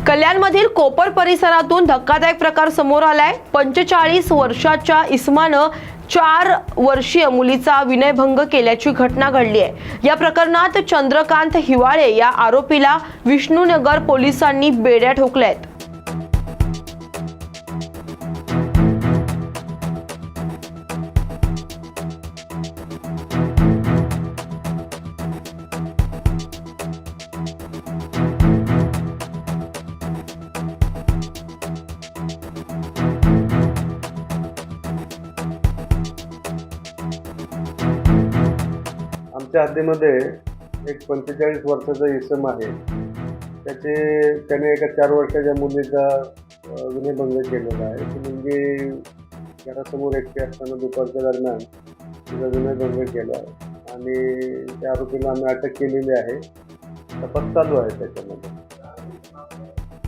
कल्याणमधील कोपर परिसरातून धक्कादायक प्रकार समोर आलाय। 45 वर्षाच्या इसमानं 4 वर्षीय मुलीचा विनयभंग केल्याची घटना घडली आहे। या प्रकरणात चंद्रकांत हिवाळे या आरोपीला विष्णुनगर पोलिसांनी बेड्या ठोकल्या आहेत। आमच्या हद्दीमध्ये एक 45 वर्षाचा इसम आहे। त्याने एका 4 वर्षाच्या मुलीचा विनयभंग केलेला आहे। ती मुलगी घरासमोर एकटी असताना दुपारच्या दरम्यान तिचा विनयभंग केला आणि त्या आरोपीला आम्ही अटक केलेली आहे। तपास चालू आहे त्याच्यामध्ये।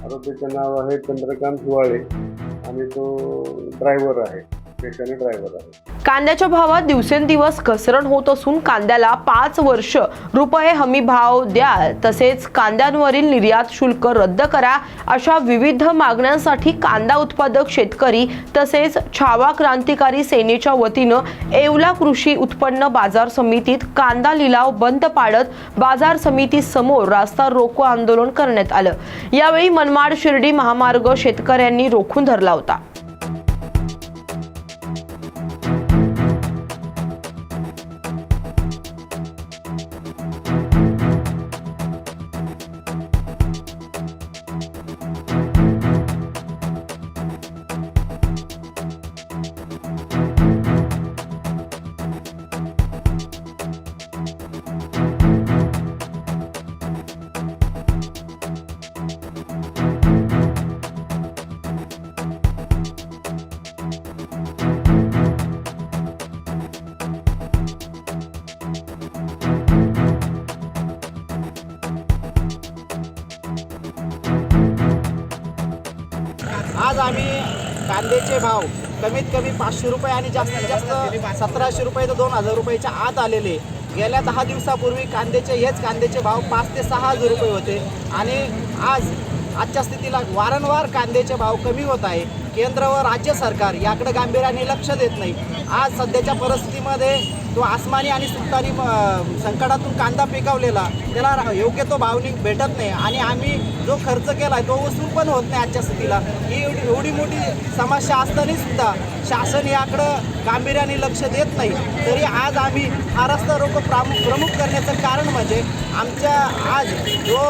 आरोपीचं नाव आहे चंद्रकांत हिवाळे आणि तो ड्रायव्हर आहे, पेशाने ड्रायव्हर आहे। कांद्याच्या भावात दिवसेंदिवस घसरण होत असून कांद्याला 5 वर्ष रुपये हमी भाव द्या, तसेच कांद्यांवरील निर्यात शुल्क रद्द करा अशा विविध मागण्यांसाठी कांदा उत्पादक शेतकरी तसेच छावा क्रांतिकारी सेनेच्या वतीनं येवला कृषी उत्पन्न बाजार समितीत कांदा लिलाव बंद पाडत बाजार समिती समोर रास्ता रोको आंदोलन करण्यात आलं। यावेळी मनमाड शिर्डी महामार्ग शेतकऱ्यांनी रोखून धरला होता। आज आम्ही कांद्याचे भाव कमीत कमी 500 रुपये आणि जास्तीत जास्त 1700 रुपये ते 2000 रुपयाच्या आत आलेले। गेल्या 10 दिवसापूर्वी कांद्याचे भाव 5 ते 6 हजार रुपये होते आणि आजच्या स्थितीला वारंवार कांद्याचे भाव कमी होत आहे। केंद्र व राज्य सरकार याकडे गांभीर्याने लक्ष देत नाही। आज सध्याच्या परिस्थितीमध्ये तो आसमानी आणि सुतानी संकटातून कांदा पिकवलेला त्याला योग्य तो भाव भेटत नाही आणि आम्ही जो खर्च केला आहे तो वसूल पण होत नाही। आजच्या स्थितीला ही एवढी मोठी समस्या असताना सुद्धा शासन याकडं गांभीर्याने लक्ष देत नाही। तरी आज आम्ही हा रस्ता रोको प्रमुख करण्याचं कारण म्हणजे आमच्या आज जो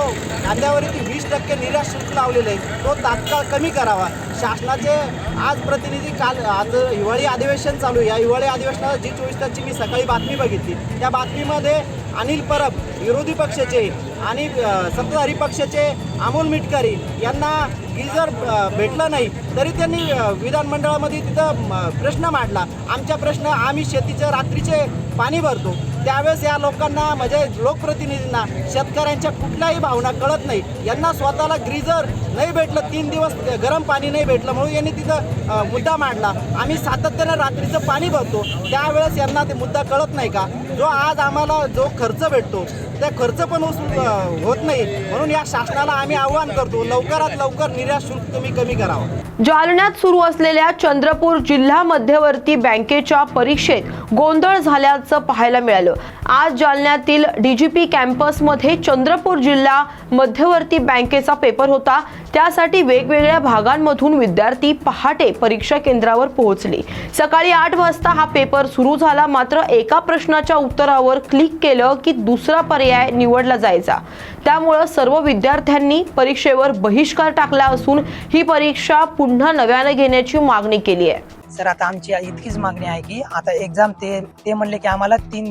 कांद्यावरती 20% निर्यात शुल्क लावलेलं आहे तो तात्काळ कमी करावा। शासनाचे आज प्रतिनिधी आज हिवाळी अधिवेशन चालू आहे। या हिवाळी अधिवेशनात G24 तासची मी सकाळी बातमी बघितली। त्या बातमीमध्ये अनिल परब विरोधी पक्षाचे आणि सत्ताधारी पक्षाचे अमोल मिटकरी यांना गिझर भेटलं नाही तरी त्यांनी विधानमंडळामध्ये तिथं प्रश्न मांडला। आमच्या प्रश्न आम्ही शेतीचे रात्रीचे पाणी भरतो त्यावेळेस या लोकांना म्हणजे लोकप्रतिनिधींना शेतकऱ्यांच्या कुठल्याही भावना कळत नाही। यांना स्वतःला ग्रीजर नाही भेटलं, 3 दिवस गरम पाणी नाही भेटलं म्हणून यांनी तिथं मुद्दा मांडला। आम्ही सातत्यानं रात्रीचं पाणी भरतो त्यावेळेस यांना ते मुद्दा कळत नाही का? जो आज आम्हाला जो खर्च भेटतो त्या खर्च पण वसूल होत नाही। म्हणून या शासनाला आम्ही आवाहन करतो लवकरात लवकर निर्यात शुल्क तुम्ही कमी करावं। जालन्यात सुरू असलेल्या चंद्रपूर जिल्हा मध्यवर्ती बँकेच्या परीक्षेत गोंधळ झाल्याचं पाहायला मिळालं। आज जालन्यातील DGP कॅम्पसमध्ये चंद्रपूर जिल्हा मध्यवर्ती बँकेचा पेपर होता। त्यासाठी वेगवेगळ्या भागांमधून विद्यार्थी पहाटे परीक्षा केंद्रावर पोहोचले। सकाळी 8 वाजता हा पेपर सुरू झाला, मात्र एका प्रश्नाच्या उत्तरावर क्लिक केलं की दुसरा पर्याय निवडला जायचा। त्यामुळे सर्व विद्यार्थ्यांनी परीक्षेवर बहिष्कार टाकला असून ही परीक्षा पुन्हा नव्याने घेण्याची मागणी केली आहे। सर आता आमची इतकीच मागणी आहे की आता एक्झाम ते म्हणले की आम्हाला 3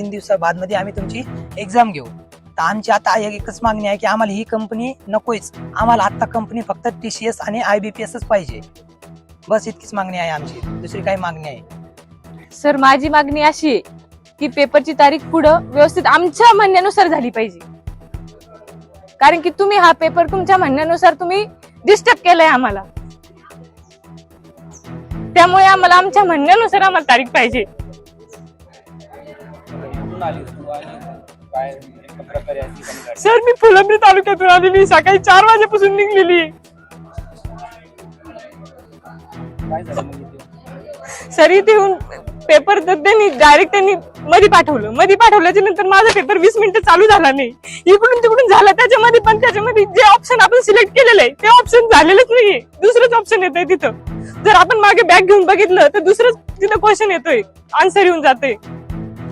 दिवसा बाद मध्ये आम्ही तुमची एक्झाम घेऊ। तर आमची आता एकच मागणी आहे की आम्हाला ही कंपनी नकोच, आम्हाला आता कंपनी फक्त TCS आणि IBPSच पाहिजे। बस इतकीच मागणी आहे आमची, दुसरी काही मागणी आहे। सर माझी मागणी अशी आहे की पेपरची तारीख पुढं व्यवस्थित आमच्या म्हणण्यानुसार झाली पाहिजे, कारण की तुम्ही हा पेपर तुमच्या म्हणण्यानुसार तुम्ही डिस्टर्ब केलाय आम्हाला। त्यामुळे आम्हाला आमच्या म्हणण्यानुसार आम्हाला तारीख पाहिजे। सर मी फुलंब्री तालुक्यातून आलेली, सकाळी 4 वाजेपासून निघलेली. सर इथे येऊन पेपर तर त्यांनी मध्ये पाठवल्याच्या नंतर माझा पेपर 20 मिनिटं चालू झाला नाही, इकडून तिकडून झाला. त्याच्यामध्ये जे ऑप्शन आपण सिलेक्ट केलेलं आहे ते ऑप्शन झालेलंच नाहीये, दुसरंच ऑप्शन येतंय तिथं. जर आपण मागे बॅग घेऊन बघितलं तर दुसरंच तिथं क्वेश्चन येतोय, आन्सर येऊन जातंय,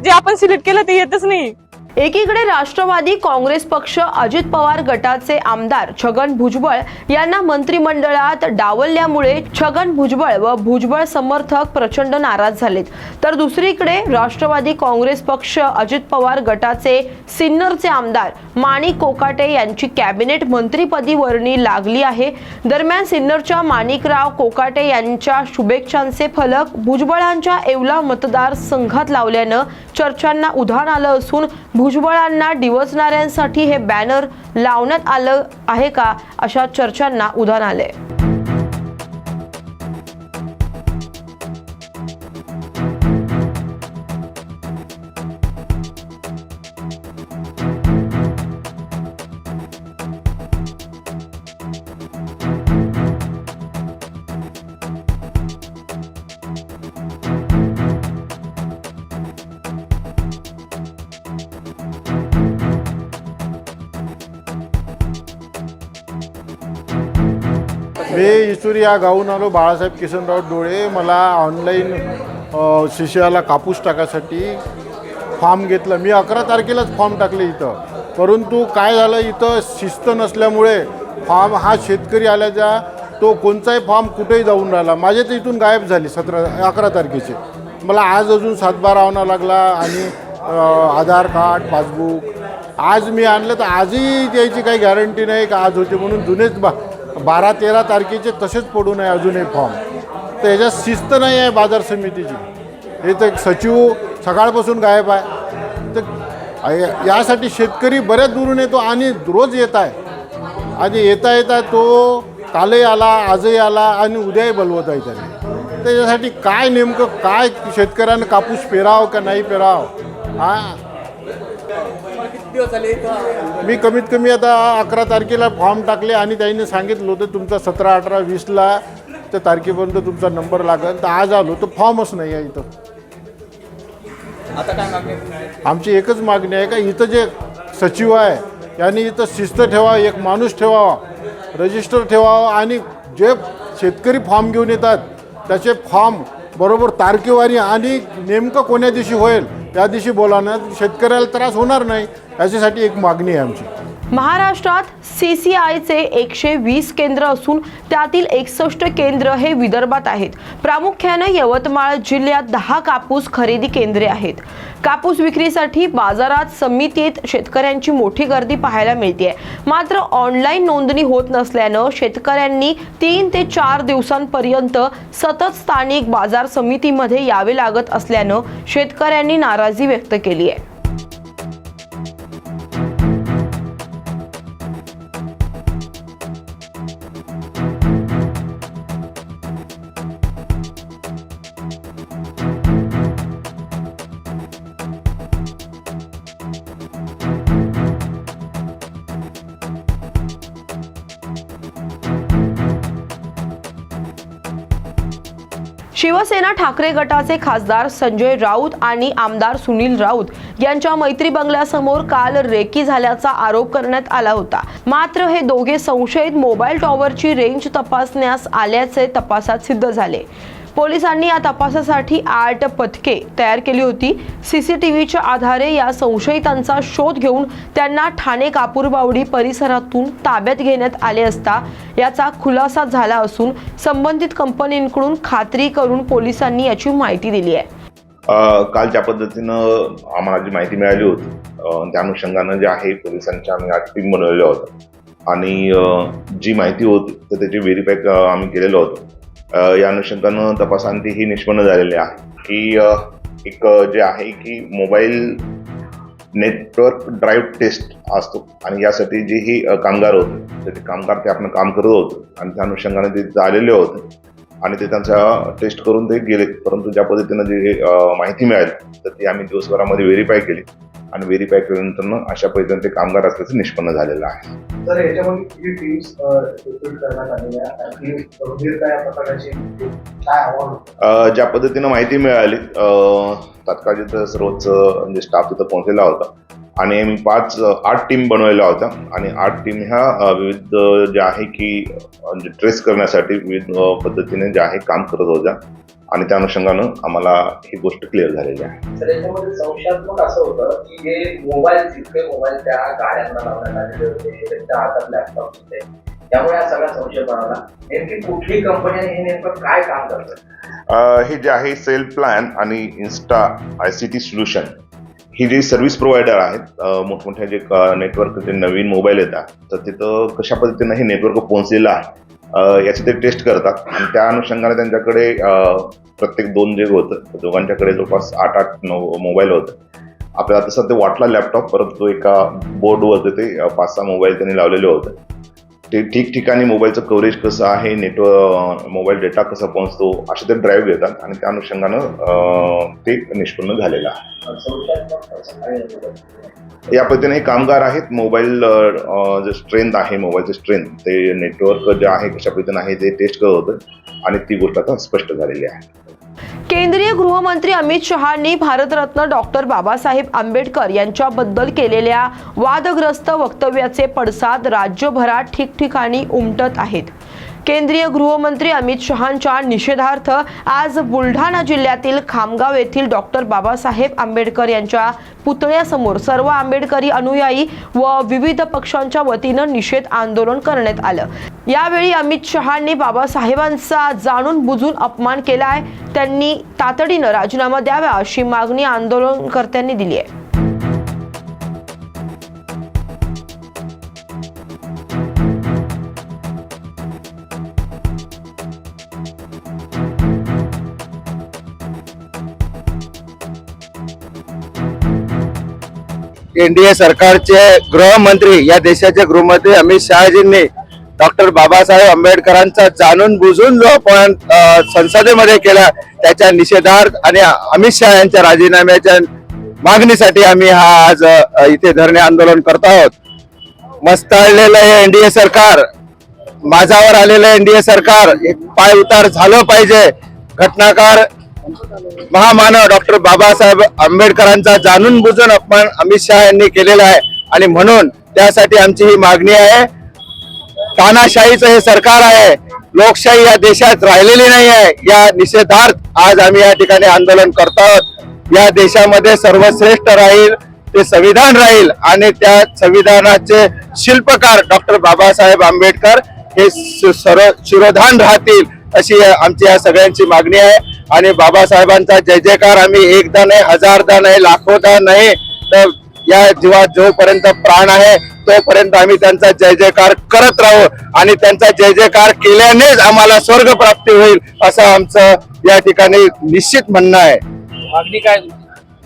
जे आपण सिलेक्ट केलं ते येतच नाही. एकीकडे राष्ट्रवादी काँग्रेस पक्ष अजित पवार गटाचे आमदार छगन भुजबळ यांना मंत्रिमंडळात डावलल्यामुळे छगन भुजबळ व भुजबळ समर्थक प्रचंड नाराज झालेत. तर दुसरीकडे राष्ट्रवादी काँग्रेस पक्ष अजित पवार गटाचे सिन्नरचे आमदार माणिक कोकाटे यांची कॅबिनेट मंत्रीपदी वर्णी लागली आहे. दरम्यान सिन्नरच्या माणिकराव कोकाटे यांच्या शुभेच्छांचे फलक भुजबळांच्या येवला मतदारसंघात लावल्यानं चर्चांना उधाण आलं असून भुजबळांना डिवचणाऱ्यांसाठी हे बॅनर लावण्यात आलं आहे का अशा चर्चांना उधाण आले. मी इसूर या गावून आलो, बाळासाहेब किसनराव डोळे. मला ऑनलाईन शिष्याला कापूस टाकासाठी फॉर्म घेतला. मी 11 तारखेलाच फॉर्म टाकले इथं, परंतु काय झालं, इथं शिस्त नसल्यामुळे फॉर्म हा शेतकरी आल्याचा तो कोणताही फॉर्म कुठेही जाऊन राहिला. माझे तर इथून गायब झाले 11 तारखेचे. मला आज अजून 7-12 आणावं लागला आणि आधार कार्ड, पासबुक आज मी आणलं तर आजही द्यायची काही गॅरंटी नाही का आज होते म्हणून. जुनेच 12-13 तारखेचे तसेच पडू नये अजूनही फॉर्म. तर याच्यात शिस्त नाही आहे बाजार समितीची. हे तर सचिव सकाळपासून गायब आहे. तर यासाठी शेतकरी बऱ्याच दुरून येतो आणि रोज येत आहे. आणि येता तो कालही आला, आजही आला आणि उद्याही बोलवत आहे त्याने. त्याच्यासाठी काय नेमकं काय शेतकऱ्यानं कापूस पेराव का नाही पेराव. हां मी कमीत कमी आता 11 तारखेला फॉर्म टाकले आणि त्यांनी सांगितलं होतं तुमचा 17, 18, 20ला त्या तारखेपर्यंत तुमचा नंबर लागेल. तर आज आलो तर फॉर्मच नाही आहे इथं. आता काय मागणी? आमची एकच मागणी आहे का इथं जे सचिव आहे यांनी इथं शिस्त ठेवा, एक माणूस ठेवावा, रजिस्टर ठेवावा आणि जे शेतकरी फॉर्म घेऊन येतात त्याचे फॉर्म बरोबर तारखेवारी आणि नेमकं कोण्या दिवशी होईल त्या दिवशी बोलावण्यात शेतकऱ्याला त्रास होणार नाही, याच्यासाठी एक मागणी आहे आमची. महाराष्ट्रात CCIचे 120 केंद्र असून त्यातील 61 केंद्र हे विदर्भात आहेत. प्रामुख्याने यवतमाळ जिल्ह्यात 10 कापूस खरेदी केंद्रे आहेत. कापूस विक्रीसाठी बाजारात समितीत शेतकऱ्यांची मोठी गर्दी पाहायला मिळते. मात्र ऑनलाईन नोंदणी होत नसल्यानं शेतकऱ्यांनी 3 ते 4 दिवसांपर्यंत सतत स्थानिक बाजार समितीमध्ये यावे लागत असल्यानं शेतकऱ्यांनी नाराजी व्यक्त केली आहे. शिवसेना ठाकरे गटाचे खासदार संजय राऊत आणि आमदार सुनील राऊत यांच्या मैत्री बंगल्यासमोर काल रेकी झाल्याचा आरोप करण्यात आला होता. मात्र हे दोघे संशयित मोबाईल टॉवरची रेंज तपासण्यास आल्याचे तपासात सिद्ध झाले. पोलिसांनी या तपासासाठी 8 पथके तयार केली होती. CCTVच्या आधारे या संशयितांचा शोध घेऊन त्यांना ठाणे कापूरबावडी परिसरातून ताब्यात घेण्यात आले असता याचा खुलासा झाला असून संबंधित कंपनींकडून खात्री करून पोलिसांनी याची माहिती दिली आहे. काल ज्या पद्धतीनं आम्हाला जी माहिती मिळाली होती त्या अनुषंगानं जे आहे पोलिसांच्या आम्ही 8 टीम बनवलेल्या होत्या आणि जी माहिती होती तर त्याची व्हेरीफाय आम्ही केलेलं होतं. या अनुषंगानं तपासांती ही निष्पन्न झालेली आहे की एक जे आहे की मोबाईल नेटवर्क ड्राईव्ह टेस्ट असतो आणि यासाठी जे ही कामगार होते तर ते कामगार ते आपण काम करत होते आणि त्या अनुषंगाने ते आलेले होते आणि ते त्यांचा टेस्ट करून ते गेले. परंतु ज्या पद्धतीनं जी माहिती मिळाली तर ती आम्ही दिवसभरामध्ये व्हेरीफाय केली आणि व्हेरीफाय केल्यानंतर अशा पद्धतीने ते कामगार असल्याचं निष्पन्न झालेलं आहे. तर याच्यामध्ये किती टीम्स करण्यात आलेल्या आणि गंभीरता या प्रकारची काय आव्हान होतं? ज्या पद्धतीनं माहिती मिळाली तात्काळ जिथं सर्वच म्हणजे स्टाफ तिथं पोहोचलेला होता आणि आम्ही 8 टीम बनवलेल्या होत्या आणि 8 टीम ह्या विविध ज्या आहे की म्हणजे ट्रेस करण्यासाठी विविध पद्धतीने ज्या आहे काम करत होत्या आणि त्या अनुषंगानं आम्हाला ही गोष्ट क्लिअर झालेली आहे. तर याच्यामध्ये संशयात्मक असं होतं की हे मोबाईल जितके मोबाईल त्या गाड्यांना लावण्यात आलेले होते, त्यांच्या हातात लॅपटॉप होते, त्यामुळे हा सगळा संशय बनवला. नेमकी कुठली कंपनी आणि हे नेमकं काय काम करतं? हे जे आहे सेल्फ प्लॅन आणि इन्स्टा ICT सोल्युशन ही जी सर्व्हिस प्रोव्हायडर आहेत मोठमोठ्या जे नेटवर्क जे नवीन मोबाईल येतात तर तिथं कशा पद्धतीनं हे नेटवर्क पोहोचलेलं आहे याची ते टेस्ट करतात आणि त्या अनुषंगाने त्यांच्याकडे प्रत्येक 2 जे होतं दोघांच्याकडे जवळपास 8-9 मोबाईल होते. आपल्याला तसं ते वाटला लॅपटॉप, परंतु एका बोर्डवर ते 5-6 मोबाईल त्यांनी लावलेले होते. ते ठिकठिकाणी मोबाईलचं कव्हरेज कसं आहे, नेटवर्क मोबाईल डेटा कसा पोहोचतो असे ते ड्राईव्ह घेतात आणि त्या अनुषंगानं ते निष्पन्न झालेलं आहे. या पद्धतीने हे कामगार आहेत. मोबाईल जे स्ट्रेंथ आहे, मोबाईलचे स्ट्रेंथ ते नेटवर्क जे आहे कशा पद्धतीने आहे ते टेस्ट करत होतं आणि ती गोष्ट आता स्पष्ट झालेली आहे. केंद्रीय गृहमंत्री अमित शहांनी भारतरत्न डॉक्टर बाबासाहेब आंबेडकर यांच्याबद्दल केलेल्या वादग्रस्त वक्तव्याचे पडसाद राज्यभरात ठिकठिकाणी उमटत आहेत. केंद्रीय गृहमंत्री अमित शहांच्या निषेधार्थ आज बुलढाणा जिल्ह्यातील खामगाव येथील डॉक्टर बाबासाहेब आंबेडकर यांच्या पुतळ्यासमोर सर्व आंबेडकरी अनुयायी व विविध पक्षांच्या वतीनं निषेध आंदोलन करण्यात आलं. यावेळी अमित शहांनी बाबासाहेबांचा जाणून बुजून अपमान केलाय. त्यांनी तातडीनं राजीनामा द्यावा अशी मागणी आंदोलनकर्त्यांनी दिली आहे. एनडीए सरकारचे गृहमंत्री या देशाचे गृहमंत्री अमित शहाजींनी डॉक्टर बाबासाहेब आंबेडकरांचा जाणून बुजून जो अपमान संसदेमध्ये केला त्याच्या निषेधार्थ आणि अमित शहा यांच्या राजीनाम्याच्या मागणीसाठी आम्ही हा आज इथे धरणे आंदोलन करत आहोत. मस्ताळलेलं हे एनडीए सरकार, माझावर आलेलं एनडीए सरकार एक पाय उतार झालं पाहिजे. घटनाकार महामानव डॉक्टर बाबासाहेब आंबेडकरांचा जाणून बुजून अपमान अमित शहा यांनी केलेला आहे आणि म्हणून त्यासाठी आमची ही मागणी आहे. तानाशाहीचं हे सरकार आहे, लोकशाही या देशात राहिलेली नाही आहे. या निषेधार्थ आज आम्ही या ठिकाणी आंदोलन करत आहोत. या देशामध्ये सर्वश्रेष्ठ राहील ते संविधान राहील आणि त्या संविधानाचे शिल्पकार डॉक्टर बाबासाहेब आंबेडकर हे शिरोधान राहतील अशी आमची या सगळ्यांची मागणी आहे. आणि बाबासाहेबांचा जय जयकार आम्ही एकदा नाही, हजारदा नाही, लाखोदा नाही, तर या जीवात जोपर्यंत प्राण आहे तोपर्यंत आम्ही त्यांचा जय जयकार करत राहू आणि त्यांचा जय जयकार केल्यानेच आम्हाला स्वर्ग प्राप्ती होईल असं आमचं या ठिकाणी निश्चित म्हणणं आहे. मागणी काय?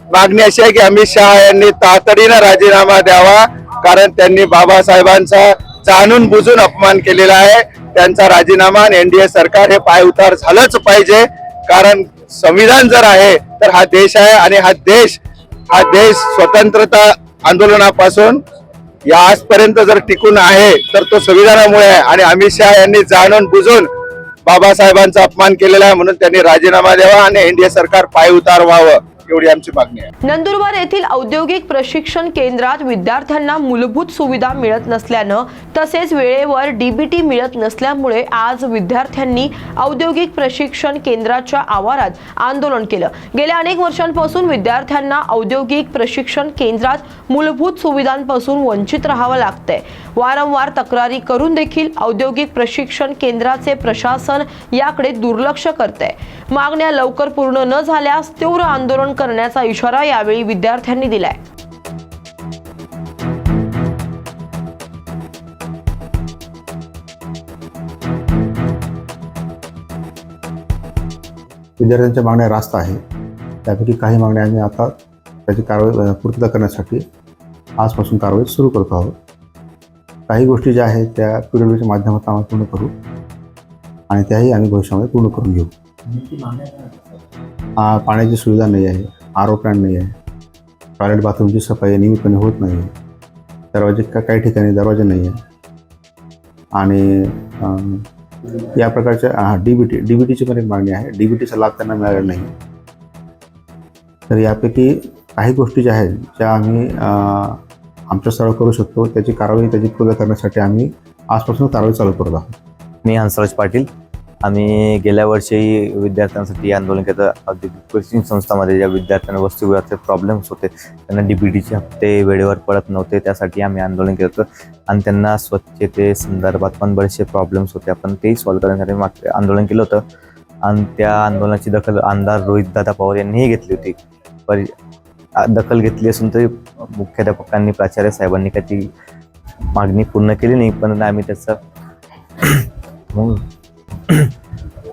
मागणी अशी आहे की अमित शहा यांनी तातडीनं राजीनामा द्यावा, कारण त्यांनी बाबासाहेबांचा जाणून बुजून अपमान केलेला आहे. त्यांचा राजीनामा आणि एनडीए सरकार हे पाय उतार झालंच पाहिजे, कारण संविधान जर आहे तर हा देश आहे आणि हा देश स्वतंत्रता आंदोलनापासून या आजपर्यंत जर टिकून आहे तर तो संविधानामुळे आहे. आणि अमित शहा यांनी जाणून बुजून बाबासाहेबांचा अपमान केलेला आहे, म्हणून त्यांनी राजीनामा द्यावा आणि एनडीए सरकार पाय उतार व्हावं एवढी आमची मागणी आहे. नंदुरबार येथील औद्योगिक प्रशिक्षण केंद्रात विद्यार्थ्यांना मूलभूत सुविधा मिळत नसल्यानं तसेच वेळेवर डीबीटी मिळत नसल्यामुळे आज विद्यार्थ्यांनी औद्योगिक प्रशिक्षण केंद्राच्या आवारात आंदोलन केलं. गेल्या अनेक वर्षांपासून विद्यार्थ्यांना औद्योगिक प्रशिक्षण केंद्रात मूलभूत सुविधांपासून वंचित राहावं लागतंय. वारंवार तक्रारी करून देखील औद्योगिक प्रशिक्षण केंद्राचे प्रशासन याकडे दुर्लक्ष करतंय. मागण्या लवकर पूर्ण न झाल्यास तीव्र आंदोलन करण्याचा इशारा यावेळी विद्यार्थ्यांनी दिलाय. विद्यार्थ्यांच्या मागण्या रास्त आहे. त्यापैकी काही मागण्या आम्ही आता त्याची कारवाई पूर्तता करण्यासाठी आजपासून कारवाई सुरू करत आहोत. काही गोष्टी ज्या आहेत त्या पीडब्ल्यूच्या माध्यमातून आम्ही पूर्ण करू आणि त्याही आम्ही भविष्यामध्ये पूर्ण करून घेऊ. पाण्याची सुविधा नाही आहे, आरो प्लॅन नाही आहे, टॉयलेट बाथरूमची सफाई नियमितपणे होत नाही. दरवाजे काही ठिकाणी दरवाजे नाही आहे. आणि या प्रकारच्या डी बी टीची पण एक मागणी आहे. डी बी टीचा लाभ त्यांना मिळालेला नाही. तर यापैकी काही गोष्टी ज्या आहेत ज्या आम्ही आमच्या स्तरावर करू शकतो, त्याची पूर्ण करण्यासाठी आम्ही आजपासून कारवाई चालू करत आहोत. मी हंसराज पाटील. आम्ही गेल्या वर्षी विद्यार्थ्यांसाठी आंदोलन केलं. औद्योगिक कोचिंग संस्थांमध्ये ज्या विद्यार्थ्यांना वसतिगृहाचे प्रॉब्लेम्स होते, त्यांना डीबीटीचे हप्ते वेळेवर पडत नव्हते, त्यासाठी आम्ही आंदोलन केलं होतं. आणि त्यांना स्वच्छते संदर्भात पण बरेचसे प्रॉब्लेम्स होते, आपण तेही सॉल्व्ह करण्यासाठी आंदोलन केलं होतं. आणि त्या आंदोलनाची दखल आमदार रोहितदादा पवार यांनीही घेतली होती. दखल घेतली असून तरी मुख्याध्यापकांनी, प्राचार्य साहेबांनी त्याची मागणी पूर्ण केली नाही. पण आम्ही त्याचं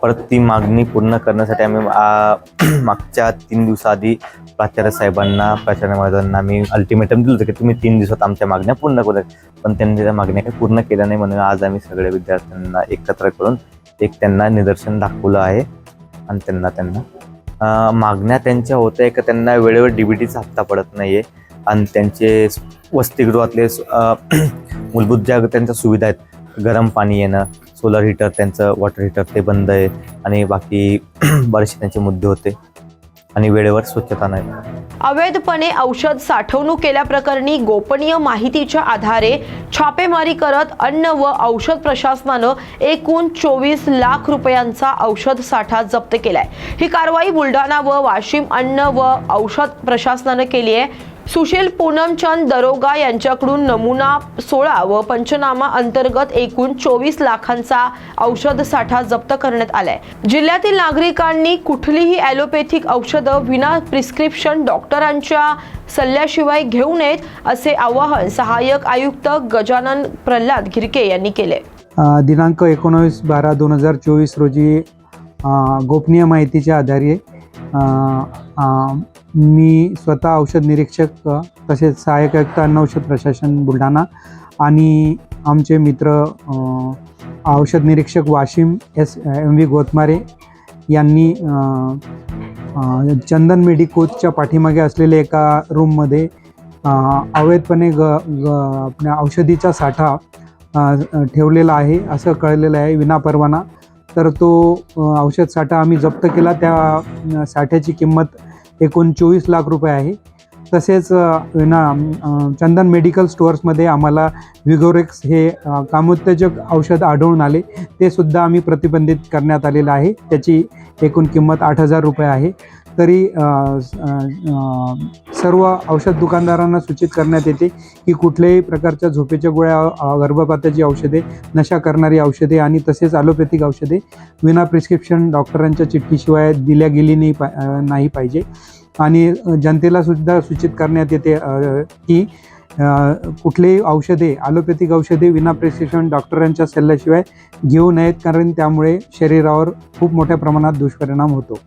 परत ती मागणी पूर्ण करण्यासाठी आम्ही मागच्या 3 दिवसाआधी प्राचार्य साहेबांना, प्राचार्य महोदयांना आम्ही अल्टिमेटम दिलं होतं की तुम्ही 3 दिवसात आमच्या मागण्या पूर्ण करू. पण त्यांनी त्या मागण्या काही पूर्ण केल्या नाही. म्हणून आज आम्ही सगळ्या विद्यार्थ्यांना एकत्र करून त्यांना निदर्शन दाखवलं आहे. आणि त्यांना मागण्या त्यांच्या होत्या की त्यांना वेळेवर डीबीटीचा हप्ता पडत नाही आहे. आणि त्यांचे वसतिगृहातले मूलभूत ज्या त्यांच्या सुविधा आहेत, गरम पाणी येणं, सोलर हीटर, त्यांचं वॉटर हीटर ते बंद आहे. आणि बाकी बरेचसे त्यांचे मुद्दे होते. आणि वेळेवर स्वच्छता नाही. अवैधपणे औषध साठवणूक केल्याप्रकरणी गोपनीय माहितीच्या आधारे छापेमारी करत अन्न व औषध प्रशासनानं एकूण 24 लाख रुपयांचा औषध साठा जप्त केलाय. ही कारवाई बुलढाणा व वाशिम अन्न व औषध प्रशासनानं केली आहे. सुशील पूनमचंद दरोगा यांच्याकडून नमुना 16 व पंचनामा अंतर्गत एकूण 24 लाखांचा औषध साठा जप्त करण्यात आलाय. जिल्ह्यातील नागरिकांनी कुठलीही ॲलोपॅथिक औषधं विना प्रिस्क्रिप्शन डॉक्टरांच्या सल्ल्याशिवाय घेऊ नयेत असे आवाहन सहाय्यक आयुक्त गजानन प्रल्हाद गिरके यांनी केले. दिनांक 19/12/2024 रोजी गोपनीय माहितीच्या आधारे मी स्वतः औषध निरीक्षक तसेच सहाय्यक आयुक्त अन्न औषध प्रशासन बुलढाणा आणि आमचे मित्र औषध निरीक्षक वाशिम MV गोतमारे यांनी चंदन मेडिकोजच्या पाठीमागे असलेल्या एका रूममध्ये अवैधपणे आपल्या औषधीचा साठा ठेवलेला आहे असं कळलेलं आहे विनापरवाना. तर तो औषध साठा आम्ही जप्त केला. त्या साठ्याची किंमत एकूण 24 लाख रुपये आहे. तसेच चंदन मेडिकल स्टोअर्समध्ये आम्हाला विगोरेक्स हे कामोत्तेजक औषध आढळून आले. ते सुद्धा आम्ही प्रतिबंधित करण्यात आलेलं आहे. त्याची एकूण किंमत 8,000 रुपये आहे. तरी सर्व औषध दुकानदारांना सूचित करण्यात येते की कुठल्याही प्रकारच्या झोपेच्या गोळ्या, गर्भपाताची औषधे, नशा करणारी औषधे आणि तसेच ॲलोपॅथिक औषधे विना प्रिस्क्रिप्शन डॉक्टरांच्या चिठ्ठीशिवाय दिल्या गेली नाही पाहिजे. आणि जनतेला सुद्धा सूचित करण्यात येते की कुठलेही औषधे, ॲलोपॅथिक औषधे विना प्रिस्क्रिप्शन डॉक्टरांच्या सल्ल्याशिवाय घेऊ नयेत, कारण त्यामुळे शरीरावर खूप मोठ्या प्रमाणात दुष्परिणाम होतो.